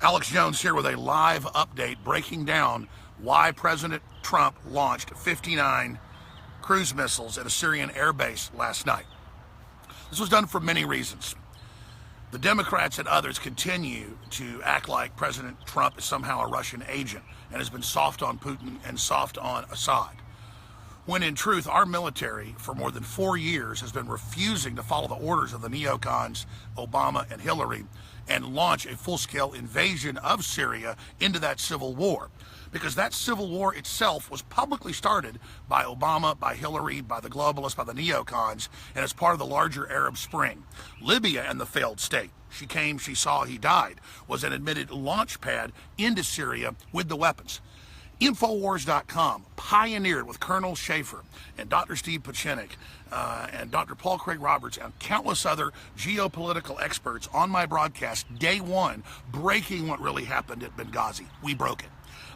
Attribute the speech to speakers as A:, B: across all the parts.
A: Alex Jones here with a live update breaking down why President Trump launched 59 cruise missiles at a Syrian airbase last night. This was done for many reasons. The Democrats and others continue to act like President Trump is somehow a Russian agent and has been soft on Putin and soft on Assad, when in truth our military for more than 4 years has been refusing to follow the orders of the neocons, Obama and Hillary, and launch a full-scale invasion of Syria into that civil war. Because that civil war itself was publicly started by Obama, by Hillary, by the globalists, by the neocons, and as part of the larger Arab Spring. Libya and the failed state, she came, she saw, he died, was an admitted launch pad into Syria with the weapons. Infowars.com pioneered with Colonel Schaefer and Dr. Steve Pachinik and Dr. Paul Craig Roberts and countless other geopolitical experts on my broadcast day one, breaking what really happened at Benghazi. We broke it.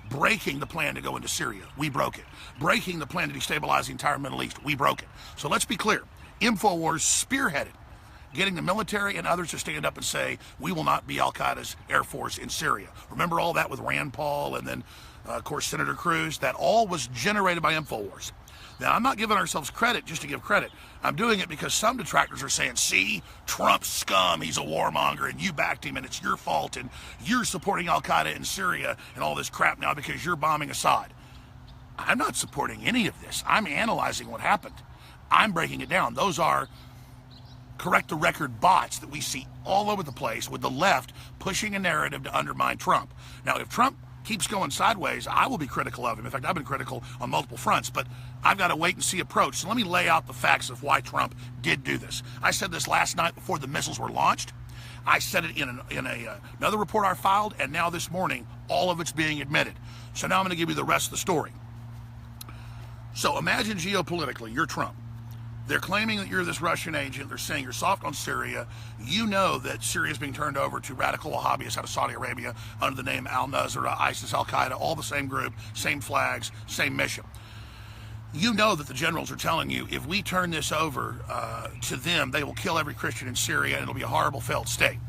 A: Breaking the plan to go into Syria. We broke it. Breaking the plan to destabilize the entire Middle East. We broke it. So let's be clear. Infowars spearheaded getting the military and others to stand up and say, we will not be Al-Qaeda's air force in Syria. Remember all that with Rand Paul and then, of course, Senator Cruz? That all was generated by Infowars. Now, I'm not giving ourselves credit just to give credit. I'm doing it because some detractors are saying, see, Trump's scum, he's a warmonger, and you backed him, and it's your fault, and you're supporting Al-Qaeda in Syria and all this crap now because you're bombing Assad. I'm not supporting any of this. I'm analyzing what happened. I'm breaking it down. Those are correct the record bots that we see all over the place with the left pushing a narrative to undermine Trump. Now, if Trump keeps going sideways, I will be critical of him. In fact, I've been critical on multiple fronts, but I've got a wait and see approach. So let me lay out the facts of why Trump did do this. I said this last night before the missiles were launched. I said it in another report I filed, and now this morning, all of it's being admitted. So now I'm going to give you the rest of the story. So imagine geopolitically, you're Trump. They're claiming that you're this Russian agent. They're saying you're soft on Syria. You know that Syria is being turned over to radical Wahhabis out of Saudi Arabia under the name Al-Nusra, ISIS, Al-Qaeda, all the same group, same flags, same mission. You know that the generals are telling you, if we turn this over to them, they will kill every Christian in Syria and it'll be a horrible failed state.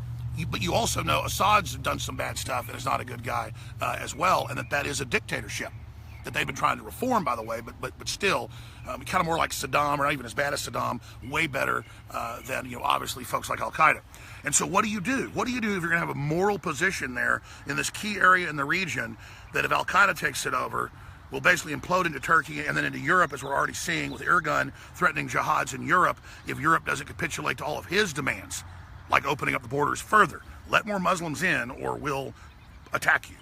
A: But you also know Assad's done some bad stuff and is not a good guy as well, and that is a dictatorship that they've been trying to reform, by the way, but still kind of more like Saddam, or not even as bad as Saddam, way better than, obviously folks like Al-Qaeda. And so what do you do? What do you do if you're going to have a moral position there in this key area in the region that if Al-Qaeda takes it over, will basically implode into Turkey and then into Europe, as we're already seeing with Erdogan threatening jihads in Europe if Europe doesn't capitulate to all of his demands, like opening up the borders further. Let more Muslims in or we'll attack you.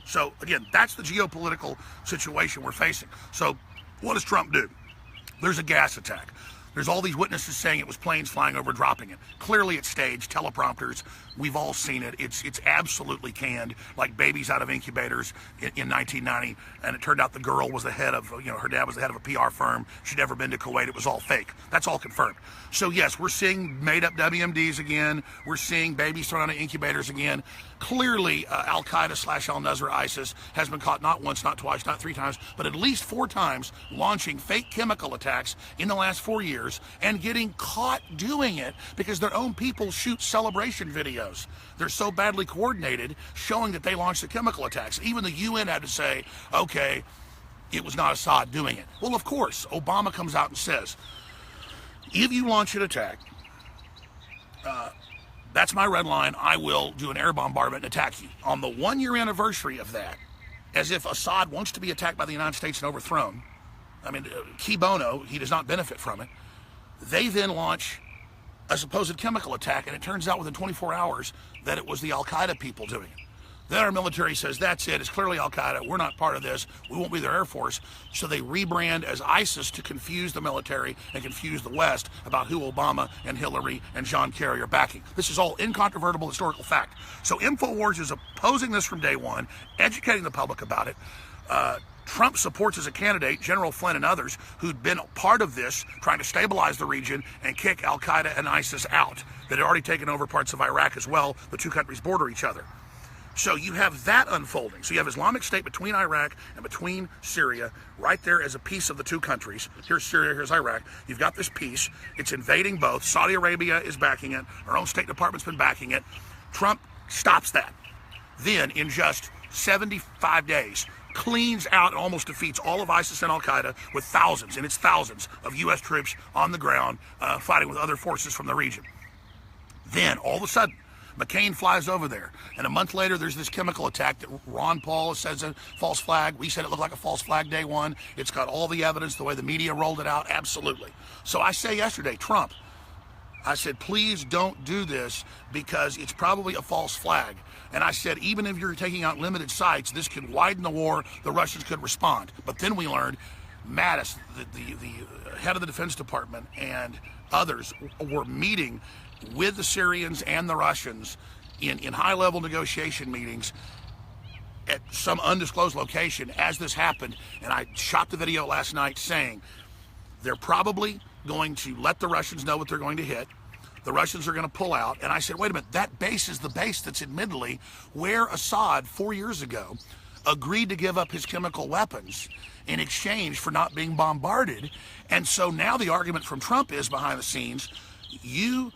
A: So, again, that's the geopolitical situation we're facing. So, what does Trump do? There's a gas attack. There's all these witnesses saying it was planes flying over, dropping it. Clearly it's staged, teleprompters. We've all seen it. It's absolutely canned, like babies out of incubators in 1990. And it turned out the girl was the head of, her dad was the head of a PR firm. She'd never been to Kuwait. It was all fake. That's all confirmed. So yes, we're seeing made up WMDs again. We're seeing babies thrown out of incubators again. Clearly, Al-Qaeda / Al-Nusra ISIS has been caught not once, not twice, not 3 times, but at least 4 times launching fake chemical attacks in the last 4 years and getting caught doing it because their own people shoot celebration videos. They're so badly coordinated, showing that they launched the chemical attacks. Even the UN had to say, okay, it was not Assad doing it. Well, of course, Obama comes out and says, if you launch an attack, that's my red line. I will do an air bombardment and attack you. On the 1-year anniversary of that, as if Assad wants to be attacked by the United States and overthrown, I mean, key bono, he does not benefit from it. They then launch a supposed chemical attack, and it turns out within 24 hours that it was the Al-Qaeda people doing it. Then our military says, that's it, it's clearly Al-Qaeda, we're not part of this, we won't be their air force. So they rebrand as ISIS to confuse the military and confuse the West about who Obama and Hillary and John Kerry are backing. This is all incontrovertible historical fact. So Infowars is opposing this from day one, educating the public about it. Trump supports as a candidate General Flynn and others who'd been part of this, trying to stabilize the region and kick Al-Qaeda and ISIS out, that had already taken over parts of Iraq as well. The 2 countries border each other. So you have that unfolding. So you have Islamic State between Iraq and between Syria, right there as a piece of the 2 countries. Here's Syria, here's Iraq. You've got this piece. It's invading both. Saudi Arabia is backing it. Our own State Department's been backing it. Trump stops that. then in just 75 days, cleans out and almost defeats all of ISIS and Al-Qaeda with thousands, and it's thousands of U.S. troops on the ground fighting with other forces from the region. Then, all of a sudden, McCain flies over there, and a month later, there's this chemical attack that Ron Paul says a false flag. We said it looked like a false flag day one. It's got all the evidence, the way the media rolled it out, absolutely. So I say yesterday, Trump, I said, please don't do this because it's probably a false flag. And I said, even if you're taking out limited sites, this could widen the war. The Russians could respond. But then we learned Mattis, the head of the Defense Department, and others were meeting with the Syrians and the Russians in high-level negotiation meetings at some undisclosed location as this happened. And I shot the video last night saying they're probably going to let the Russians know what they're going to hit. The Russians are going to pull out. And I said, wait a minute, that base is the base that's admittedly where Assad 4 years ago agreed to give up his chemical weapons in exchange for not being bombarded. And so now the argument from Trump is behind the scenes, you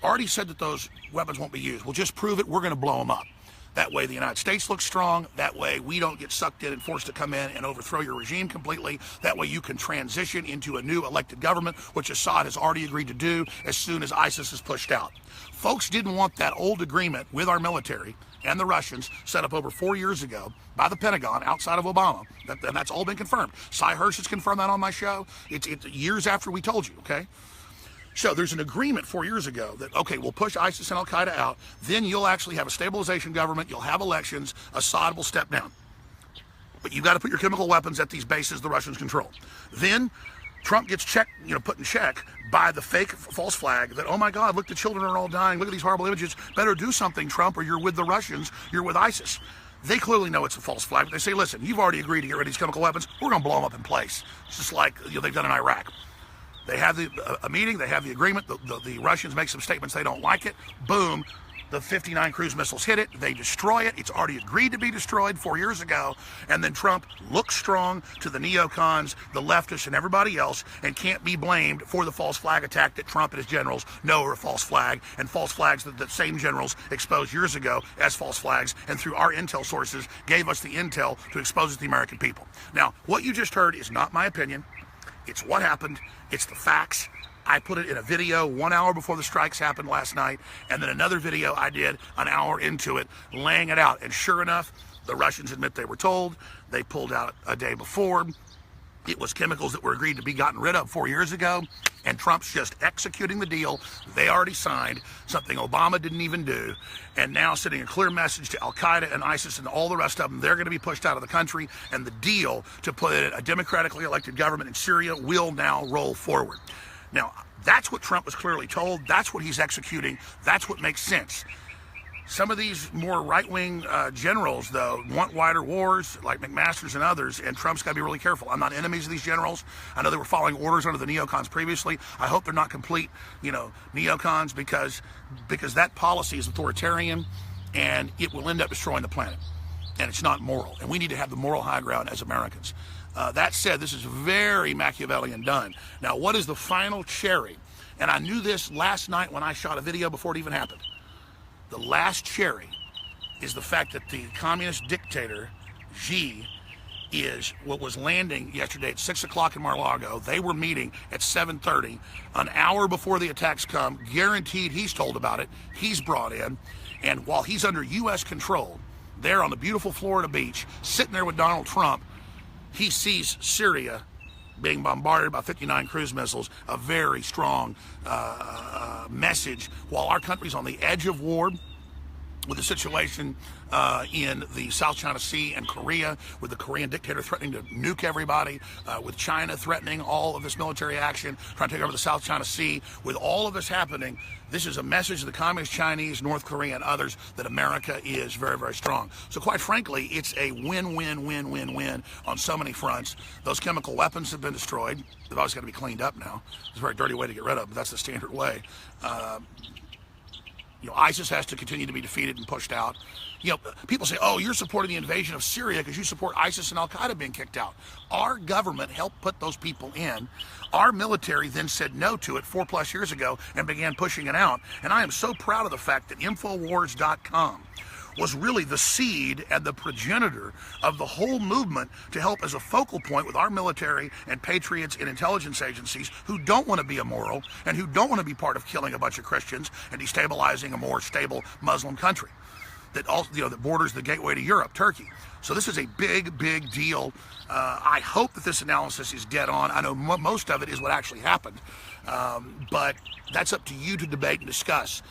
A: already said that those weapons won't be used. Well, just prove it. We're going to blow them up. That way the United States looks strong. That way we don't get sucked in and forced to come in and overthrow your regime completely. That way you can transition into a new elected government, which Assad has already agreed to do as soon as ISIS is pushed out. Folks didn't want that old agreement with our military and the Russians set up over 4 years ago by the Pentagon outside of Obama. And that's all been confirmed. Cy Hirsch has confirmed that on my show. It's years after we told you, okay? So there's an agreement 4 years ago that, okay, we'll push ISIS and Al-Qaeda out, then you'll actually have a stabilization government, you'll have elections, Assad will step down. But you've got to put your chemical weapons at these bases the Russians control. Then Trump gets put in check by the fake false flag that, oh my God, look, the children are all dying, look at these horrible images, better do something, Trump, or you're with the Russians, you're with ISIS. They clearly know it's a false flag, but they say, listen, you've already agreed to get rid of these chemical weapons, we're going to blow them up in place, just like they've done in Iraq. They have a meeting, they have the agreement, the Russians make some statements, they don't like it, boom, the 59 cruise missiles hit it, they destroy it, it's already agreed to be destroyed 4 years ago, and then Trump looks strong to the neocons, the leftists, and everybody else, and can't be blamed for the false flag attack that Trump and his generals know are a false flag, and false flags that the same generals exposed years ago as false flags, and through our intel sources gave us the intel to expose it to the American people. Now, what you just heard is not my opinion. It's what happened. It's the facts. I put it in a video 1 hour before the strikes happened last night, and then another video I did an hour into it, laying it out. And sure enough, the Russians admit they were told. They pulled out a day before. It was chemicals that were agreed to be gotten rid of 4 years ago, and Trump's just executing the deal they already signed, something Obama didn't even do, and now sending a clear message to Al-Qaeda and ISIS and all the rest of them. They're going to be pushed out of the country, and the deal to put in a democratically elected government in Syria will now roll forward. Now, that's what Trump was clearly told. That's what he's executing. That's what makes sense. Some of these more right-wing generals, though, want wider wars, like McMaster's and others, and Trump's got to be really careful. I'm not enemies of these generals. I know they were following orders under the neocons previously. I hope they're not complete, neocons, because that policy is authoritarian, and it will end up destroying the planet. And it's not moral. And we need to have the moral high ground as Americans. That said, this is very Machiavellian done. Now, what is the final cherry? And I knew this last night when I shot a video before it even happened. The last cherry is the fact that the communist dictator, Xi, is what was landing yesterday at 6 o'clock in Mar-a-Lago. They were meeting at 7:30, an hour before the attacks come, guaranteed he's told about it, he's brought in, and while he's under U.S. control, there on the beautiful Florida beach, sitting there with Donald Trump, he sees Syria being bombarded by 59 cruise missiles, a very strong message, while our country's on the edge of war with the situation in the South China Sea and Korea, with the Korean dictator threatening to nuke everybody, with China threatening all of this military action, trying to take over the South China Sea. With all of this happening, this is a message to the Communist Chinese, North Korea, and others that America is very, very strong. So quite frankly, it's a win-win-win-win-win on so many fronts. Those chemical weapons have been destroyed. They've always got to be cleaned up now. It's a very dirty way to get rid of them, but that's the standard way. ISIS has to continue to be defeated and pushed out. People say, oh, you're supporting the invasion of Syria because you support ISIS and Al-Qaeda being kicked out. Our government helped put those people in. Our military then said no to it 4+ years ago and began pushing it out. And I am so proud of the fact that Infowars.com, was really the seed and the progenitor of the whole movement to help as a focal point with our military and patriots and intelligence agencies who don't want to be immoral and who don't want to be part of killing a bunch of Christians and destabilizing a more stable Muslim country that also, that borders the gateway to Europe, Turkey. So this is a big, big deal. I hope that this analysis is dead on. I know most of it is what actually happened, but that's up to you to debate and discuss.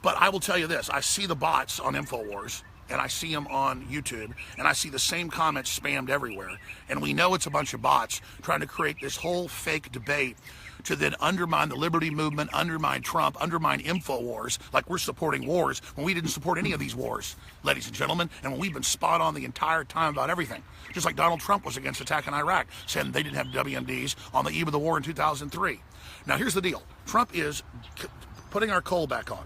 A: But I will tell you this, I see the bots on InfoWars, and I see them on YouTube, and I see the same comments spammed everywhere. And we know it's a bunch of bots trying to create this whole fake debate to then undermine the liberty movement, undermine Trump, undermine InfoWars, like we're supporting wars when we didn't support any of these wars, ladies and gentlemen, and when we've been spot on the entire time about everything. Just like Donald Trump was against attacking Iraq, saying they didn't have WMDs on the eve of the war in 2003. Now here's the deal. Trump is putting our coal back on.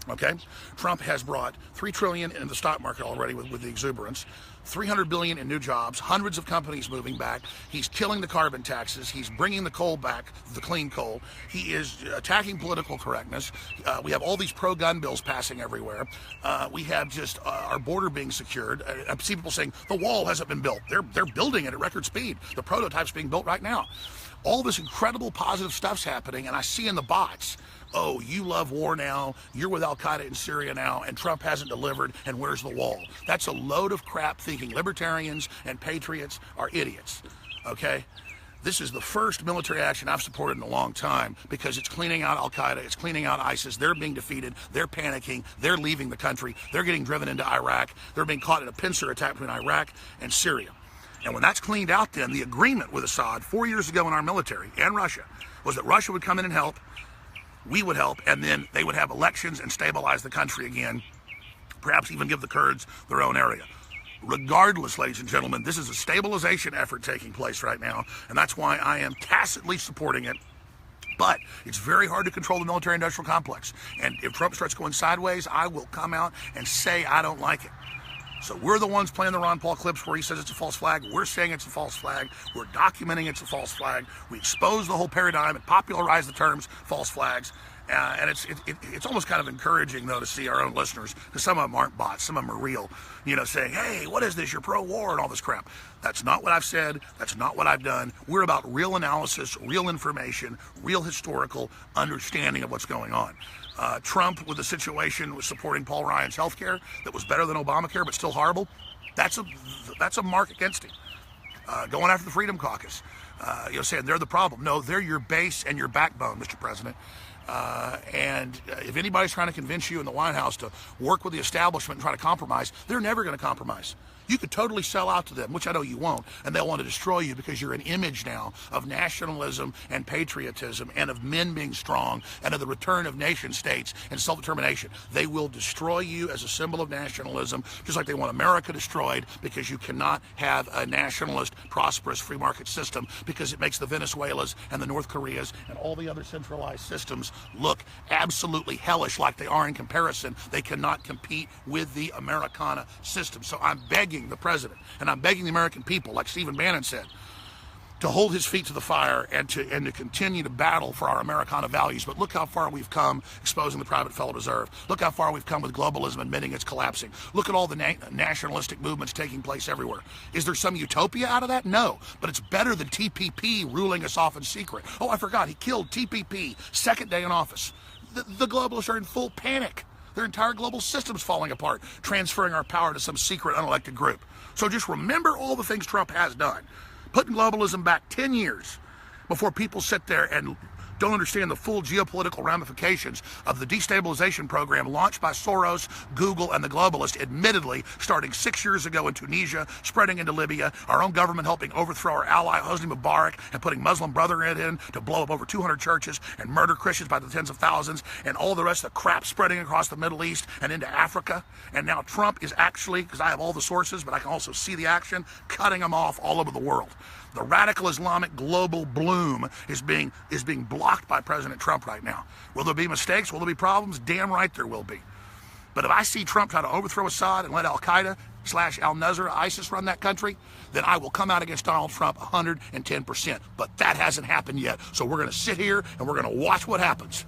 A: Okay, Trump has brought $3 trillion in the stock market already with the exuberance, $300 billion in new jobs, hundreds of companies moving back. He's killing the carbon taxes. He's bringing the coal back, the clean coal. He is attacking political correctness. We have all these pro-gun bills passing everywhere. We have just our border being secured. I see people saying the wall hasn't been built. They're building it at record speed. The prototype's being built right now. All this incredible positive stuff's happening, and I see in the bots, oh, you love war now, you're with Al-Qaeda in Syria now, and Trump hasn't delivered, and where's the wall? That's a load of crap thinking libertarians and patriots are idiots, okay? This is the first military action I've supported in a long time because it's cleaning out Al-Qaeda, it's cleaning out ISIS, they're being defeated, they're panicking, they're leaving the country, they're getting driven into Iraq, they're being caught in a pincer attack between Iraq and Syria. And when that's cleaned out, then the agreement with Assad 4 years ago in our military and Russia was that Russia would come in and help, we would help, and then they would have elections and stabilize the country again, perhaps even give the Kurds their own area. Regardless, ladies and gentlemen, this is a stabilization effort taking place right now, and that's why I am tacitly supporting it. But it's very hard to control the military-industrial complex. And if Trump starts going sideways, I will come out and say I don't like it. So we're the ones playing the Ron Paul clips where he says it's a false flag. We're saying it's a false flag. We're documenting it's a false flag. We expose the whole paradigm and popularize the terms false flags. And it's almost kind of encouraging, though, to see our own listeners, because some of them aren't bots, some of them are real, saying, hey, what is this? You're pro-war and all this crap. That's not what I've said. That's not what I've done. We're about real analysis, real information, real historical understanding of what's going on. Trump, with the situation, was supporting Paul Ryan's health care that was better than Obamacare, but still horrible. That's a mark against him. Going after the Freedom Caucus, saying they're the problem. No, they're your base and your backbone, Mr. President. And if anybody's trying to convince you in the White House to work with the establishment and try to compromise, they're never going to compromise. You could totally sell out to them, which I know you won't, and they'll want to destroy you because you're an image now of nationalism and patriotism and of men being strong and of the return of nation states and self-determination. They will destroy you as a symbol of nationalism, just like they want America destroyed, because you cannot have a nationalist, prosperous free market system because it makes the Venezuelas and the North Koreas and all the other centralized systems look absolutely hellish like they are in comparison. They cannot compete with the Americana system. So I'm begging the president, and I'm begging the American people, like Stephen Bannon said, to hold his feet to the fire and to continue to battle for our Americana values. But look how far we've come exposing the private Federal Reserve. Look how far we've come with globalism admitting it's collapsing. Look at all the nationalistic movements taking place everywhere. Is there some utopia out of that? No, but it's better than TPP ruling us off in secret. Oh, I forgot, he killed TPP second day in office. The globalists are in full panic. Their entire global system's falling apart, transferring our power to some secret unelected group. So just remember all the things Trump has done. Putting globalism back 10 years before people sit there and don't understand the full geopolitical ramifications of the destabilization program launched by Soros, Google, and the globalists, admittedly starting 6 years ago in Tunisia, spreading into Libya, our own government helping overthrow our ally Hosni Mubarak and putting Muslim Brotherhood in to blow up over 200 churches and murder Christians by the tens of thousands, and all the rest of the crap spreading across the Middle East and into Africa. And now Trump is actually, because I have all the sources, but I can also see the action, cutting them off all over the world. The radical Islamic global bloom is being blocked by President Trump right now. Will there be mistakes? Will there be problems? Damn right there will be. But if I see Trump try to overthrow Assad and let Al-Qaeda / Al-Nusra, ISIS run that country, then I will come out against Donald Trump 110%. But that hasn't happened yet. So we're going to sit here and we're going to watch what happens.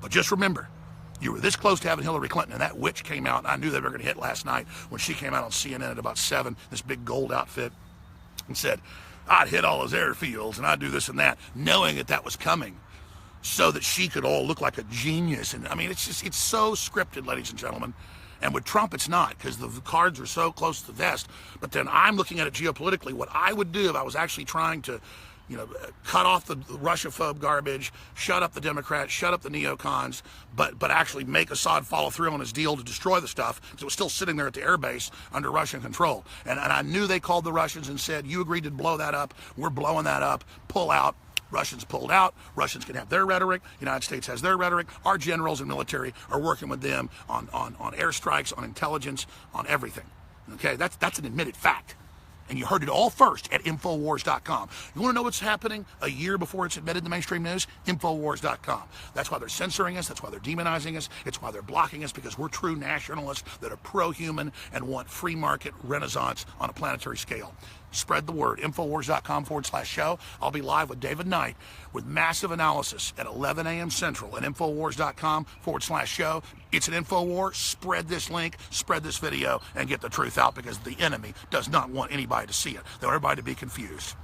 A: But just remember, You were this close to having Hillary Clinton, and that witch came out, and I knew they were going to hit last night when she came out on CNN at about 7, this big gold outfit, and said, I'd hit all those airfields, and I'd do this and that, knowing that that was coming, so that she could all look like a genius. And I mean, it's so scripted, ladies and gentlemen. And with Trump, it's not, because the cards are so close to the vest. But then I'm looking at it geopolitically. What I would do if I was actually trying to, cut off the Russia-phobe garbage, shut up the Democrats, shut up the neocons, but actually make Assad follow through on his deal to destroy the stuff, because it was still sitting there at the airbase under Russian control. And I knew they called the Russians and said, you agreed to blow that up, we're blowing that up, pull out. Russians pulled out. Russians can have their rhetoric. United States has their rhetoric. Our generals and military are working with them on airstrikes, on intelligence, on everything. Okay, that's an admitted fact. And you heard it all first at Infowars.com. You want to know what's happening a year before it's admitted in the mainstream news? Infowars.com. That's why they're censoring us. That's why they're demonizing us. It's why they're blocking us, because we're true nationalists that are pro-human and want free market renaissance on a planetary scale. Spread the word. Infowars.com/show. I'll be live with David Knight with massive analysis at 11 a.m. Central at Infowars.com/show. It's an Infowar. Spread this link, spread this video, and get the truth out, because the enemy does not want anybody to see it. They want everybody to be confused.